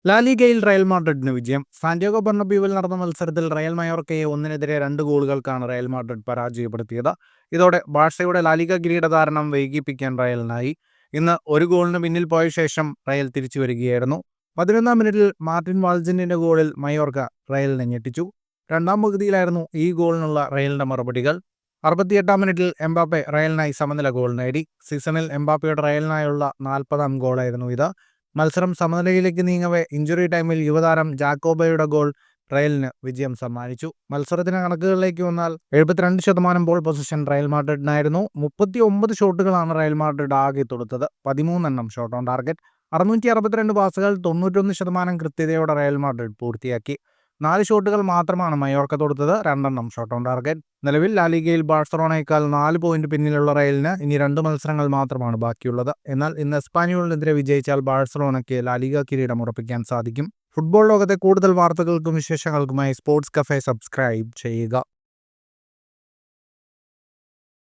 ലാലിഗയിൽ Real മാഡ്രിഡിന് വിജയം. Santiago ബെർണബ്യൂവിൽ നടന്ന മത്സരത്തിൽ റയൽ മയോർക്കയെ 1-നെതിരെ 2 ഗോളുകൾക്കാണ് റയൽ മാഡ്രിഡ് പരാജയപ്പെടുത്തിയത്. ഇതോടെ ബാഴ്സയുടെ ലാലിഗ കിരീടധാരണം വൈകിപ്പിക്കാൻ റയലിനായി. ഇന്ന് 1 ഗോളിന് പിന്നിൽ പോയ ശേഷം റയൽ തിരിച്ചു വരികയായിരുന്നു. 11-ാം മിനിറ്റിൽ മാർട്ടിൻ വാൾജന്റിന്റെ ഗോളിൽ മയോർക്ക റയലിനെ ഞെട്ടിച്ചു. രണ്ടാം പകുതിയിലായിരുന്നു ഈ ഗോളിനുള്ള റയലിന്റെ മറുപടികൾ. 68-ാം മിനിറ്റിൽ എംബാപ്പെ റയലിനായി സമനില ഗോൾ നേടി. സീസണിൽ എംബാപ്പയുടെ റയലിനായുള്ള 40-ാം ഗോളായിരുന്നു ഇത്. മത്സരം സമനിലയിലേക്ക് നീങ്ങവേ ഇഞ്ചുറി ടൈമിൽ യുവതാരം ജാക്കോബയുടെ ഗോൾ റയലിന് വിജയം സമ്മാനിച്ചു. മത്സരത്തിന് കണക്കുകളിലേക്ക് വന്നാൽ 72% ബോൾ പൊസിഷൻ റയൽ മാഡ്രിഡിനായിരുന്നു. 39 ഷോട്ടുകളാണ് റയൽ മാഡ്രിഡ് ആകെ തൊടുത്തത്. 13 ഷോട്ട് ഓൺ ടാർഗറ്റ്. 662 പാസുകൾ 91% കൃത്യതയോടെ റയൽ മാഡ്രിഡ് പൂർത്തിയാക്കി. 4 ഷോട്ടുകൾ മാത്രമാണ് മയോർക്ക തൊടുത്തത്. 2 shot on target. നിലവിൽ ലാലിഗയിൽ ബാഴ്സലോണയേക്കാൾ 4 പോയിന്റ് പിന്നിലുള്ള റയലിന് ഇനി 2 മത്സരങ്ങൾ മാത്രമാണ് ബാക്കിയുള്ളത്. എന്നാൽ ഇന്ന് എസ്പാന്യോളിനെതിരെ വിജയിച്ചാൽ ബാഴ്സലോണയ്ക്ക് ലാലിഗ കിരീടം ഉറപ്പിക്കാൻ സാധിക്കും. ഫുട്ബോൾ ലോകത്തെ കൂടുതൽ വാർത്തകൾക്കും വിശേഷങ്ങൾക്കുമായി സ്പോർട്സ് കഫേ സബ്സ്ക്രൈബ് ചെയ്യുക.